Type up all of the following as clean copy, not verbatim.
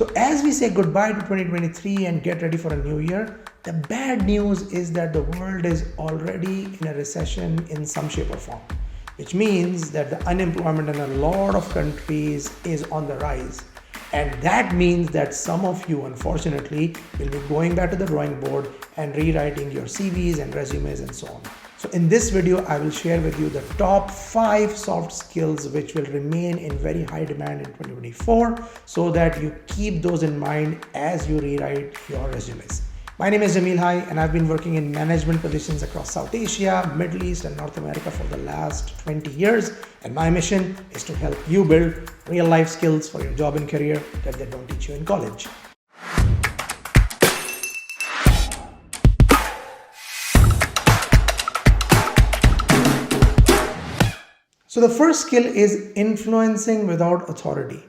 So as we say goodbye to 2023 and get ready for a new year, the bad news is that the world is already in a recession in some shape or form, which means that the unemployment in a lot of countries is on the rise. And that means that some of you, unfortunately, will be going back to the drawing board and rewriting your CVs and resumes and so on. So in this video, I will share with you the top 5 soft skills which will remain in very high demand in 2024 so that you keep those in mind as you rewrite your resumes. My name is Jamil Hai and I've been working in management positions across South Asia, Middle East and North America for the last 20 years. And my mission is to help you build real life skills for your job and career that they don't teach you in college. So the first skill is influencing without authority.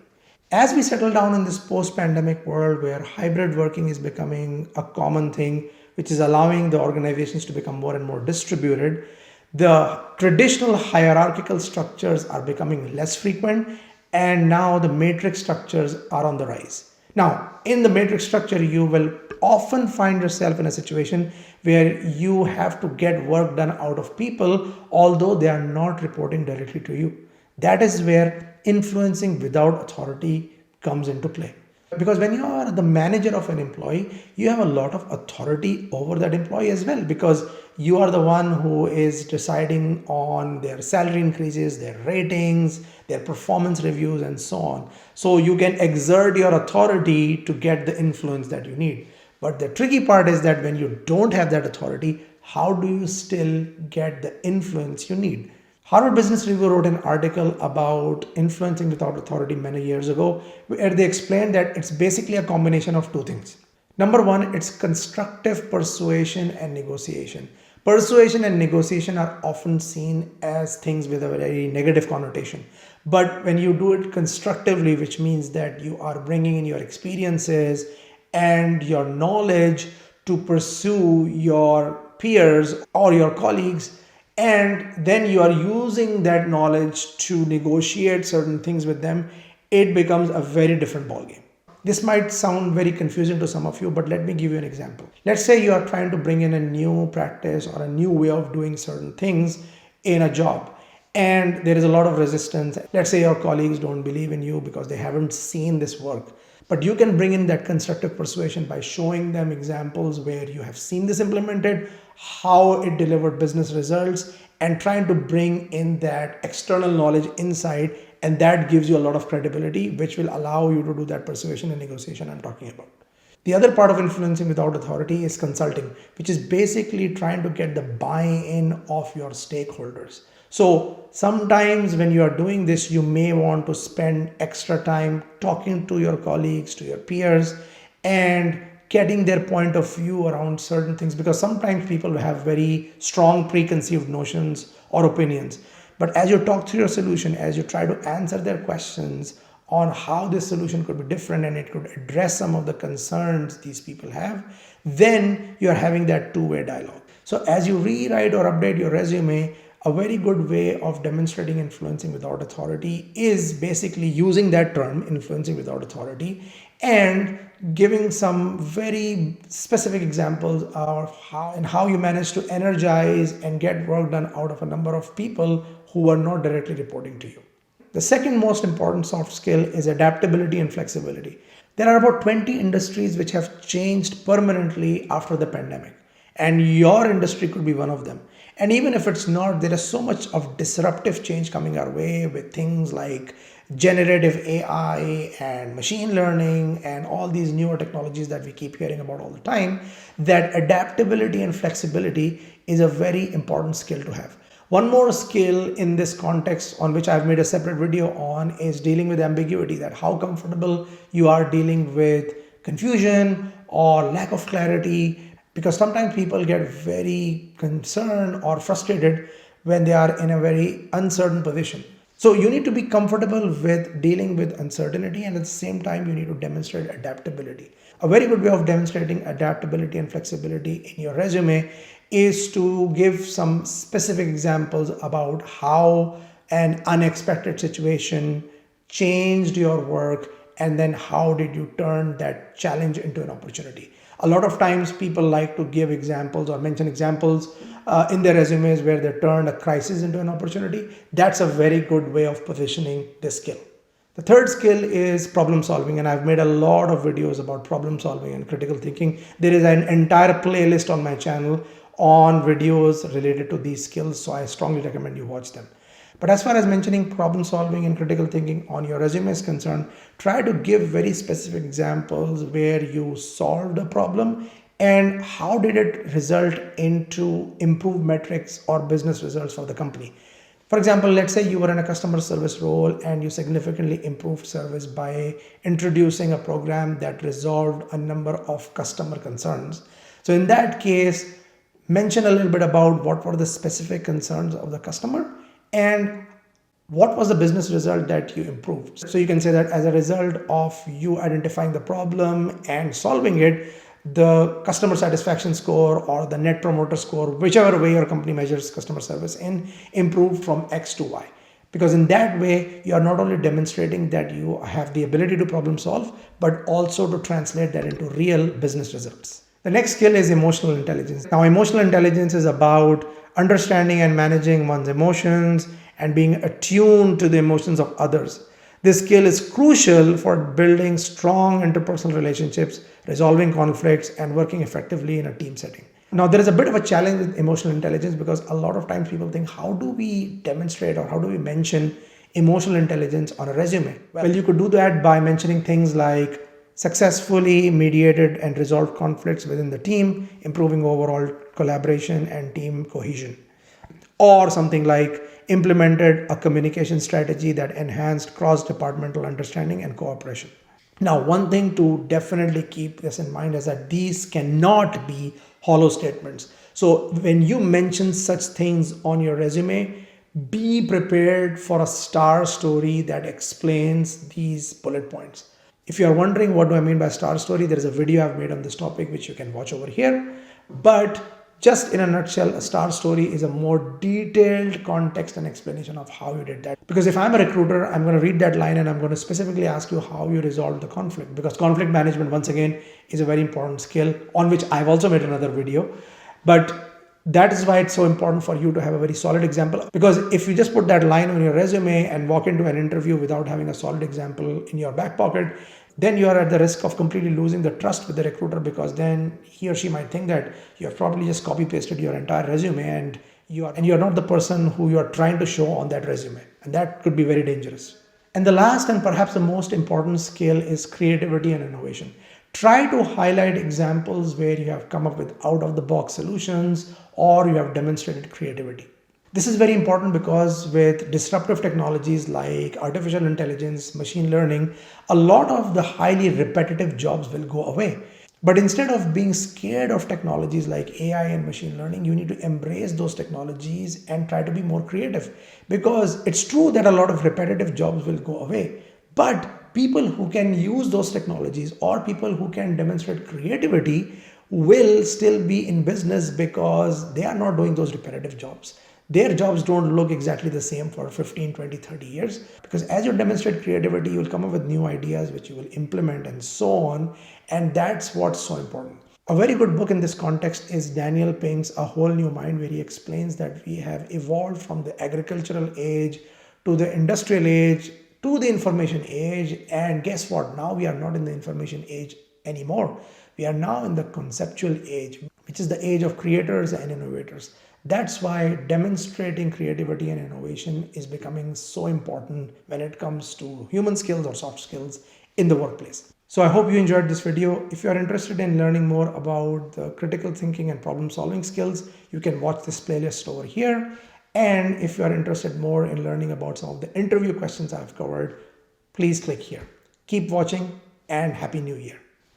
As we settle down in this post-pandemic world where hybrid working is becoming a common thing, which is allowing the organizations to become more and more distributed, the traditional hierarchical structures are becoming less frequent, and now the matrix structures are on the rise. Now, in the matrix structure, you will often find yourself in a situation where you have to get work done out of people, although they are not reporting directly to you. That is where influencing without authority comes into play. Because when you are the manager of an employee, you have a lot of authority over that employee as well, because you are the one who is deciding on their salary increases, their ratings, their performance reviews, and so on. So you can exert your authority to get the influence that you need. But the tricky part is that when you don't have that authority, how do you still get the influence you need? Harvard Business Review wrote an article about influencing without authority many years ago, where they explained that it's basically a combination of two things. Number one, it's constructive persuasion and negotiation. Persuasion and negotiation are often seen as things with a very negative connotation. But when you do it constructively, which means that you are bringing in your experiences and your knowledge to pursue your peers or your colleagues, and then you are using that knowledge to negotiate certain things with them, it becomes a very different ballgame. This might sound very confusing to some of you, but let me give you an example. Let's say you are trying to bring in a new practice or a new way of doing certain things in a job, and there is a lot of resistance. Let's say your colleagues don't believe in you because they haven't seen this work. But you can bring in that constructive persuasion by showing them examples where you have seen this implemented, how it delivered business results, and trying to bring in that external knowledge inside. And that gives you a lot of credibility, which will allow you to do that persuasion and negotiation I'm talking about. The other part of influencing without authority is consulting, which is basically trying to get the buy-in of your stakeholders. So sometimes when you are doing this, you may want to spend extra time talking to your colleagues, to your peers, and getting their point of view around certain things, because sometimes people have very strong preconceived notions or opinions. But as you talk through your solution, as you try to answer their questions on how this solution could be different and it could address some of the concerns these people have, then you're having that two-way dialogue. So as you rewrite or update your resume, a very good way of demonstrating influencing without authority is basically using that term, influencing without authority, and giving some very specific examples of how you manage to energize and get work done out of a number of people who are not directly reporting to you. The second most important soft skill is adaptability and flexibility. There are about 20 industries which have changed permanently after the pandemic, and your industry could be one of them. And even if it's not, there is so much of disruptive change coming our way with things like generative AI and machine learning and all these newer technologies that we keep hearing about all the time, that adaptability and flexibility is a very important skill to have. One more skill in this context on which I've made a separate video on is dealing with ambiguity, that how comfortable you are dealing with confusion or lack of clarity, because sometimes people get very concerned or frustrated when they are in a very uncertain position. So you need to be comfortable with dealing with uncertainty, and at the same time, you need to demonstrate adaptability. A very good way of demonstrating adaptability and flexibility in your resume is to give some specific examples about how an unexpected situation changed your work and then how did you turn that challenge into an opportunity. A lot of times people like to give examples or mention examples in their resumes where they turned a crisis into an opportunity. That's a very good way of positioning this skill. The third skill is problem solving, and I've made a lot of videos about problem solving and critical thinking. There is an entire playlist on my channel on videos related to these skills, so I strongly recommend you watch them. But as far as mentioning problem solving and critical thinking on your resume is concerned, try to give very specific examples where you solved a problem and how did it result into improved metrics or business results for the company. For example, let's say you were in a customer service role and you significantly improved service by introducing a program that resolved a number of customer concerns. So in that case, mention a little bit about what were the specific concerns of the customer and what was the business result that you improved. So you can say that as a result of you identifying the problem and solving it, the customer satisfaction score or the net promoter score, whichever way your company measures customer service in, improved from X to Y. Because in that way, you are not only demonstrating that you have the ability to problem solve, but also to translate that into real business results. The next skill is emotional intelligence. Now, emotional intelligence is about understanding and managing one's emotions and being attuned to the emotions of others. This skill is crucial for building strong interpersonal relationships, resolving conflicts, and working effectively in a team setting. Now, there is a bit of a challenge with emotional intelligence because a lot of times people think, how do we demonstrate or how do we mention emotional intelligence on a resume? Well, you could do that by mentioning things like successfully mediated and resolved conflicts within the team, improving overall collaboration and team cohesion. Or something like implemented a communication strategy that enhanced cross-departmental understanding and cooperation. Now, one thing to definitely keep this in mind is that these cannot be hollow statements. So when you mention such things on your resume, be prepared for a star story that explains these bullet points. If you are wondering what do I mean by star story, there is a video I've made on this topic which you can watch over here. But just in a nutshell, a star story is a more detailed context and explanation of how you did that. Because if I'm a recruiter, I'm going to read that line and I'm going to specifically ask you how you resolved the conflict. Because conflict management, once again, is a very important skill on which I've also made another video. But that is why it's so important for you to have a very solid example. Because if you just put that line on your resume and walk into an interview without having a solid example in your back pocket, then you are at the risk of completely losing the trust with the recruiter, because then he or she might think that you have probably just copy pasted your entire resume and you're not the person who you are trying to show on that resume. And that could be very dangerous. And the last and perhaps the most important skill is creativity and innovation. Try to highlight examples where you have come up with out-of-the-box solutions or you have demonstrated creativity. This is very important because with disruptive technologies like artificial intelligence, machine learning, a lot of the highly repetitive jobs will go away. But instead of being scared of technologies like AI and machine learning, you need to embrace those technologies and try to be more creative. Because it's true that a lot of repetitive jobs will go away, but people who can use those technologies or people who can demonstrate creativity will still be in business because they are not doing those repetitive jobs. Their jobs don't look exactly the same for 15, 20, 30 years. Because as you demonstrate creativity, you'll come up with new ideas which you will implement and so on. And that's what's so important. A very good book in this context is Daniel Pink's A Whole New Mind, where he explains that we have evolved from the agricultural age to the industrial age to the information age. And guess what? Now we are not in the information age anymore. We are now in the conceptual age, which is the age of creators and innovators. That's why demonstrating creativity and innovation is becoming so important when it comes to human skills or soft skills in the workplace. So I hope you enjoyed this video. If you are interested in learning more about the critical thinking and problem solving skills, you can watch this playlist over here. And if you are interested more in learning about some of the interview questions I've covered, please click here. Keep watching and Happy New Year.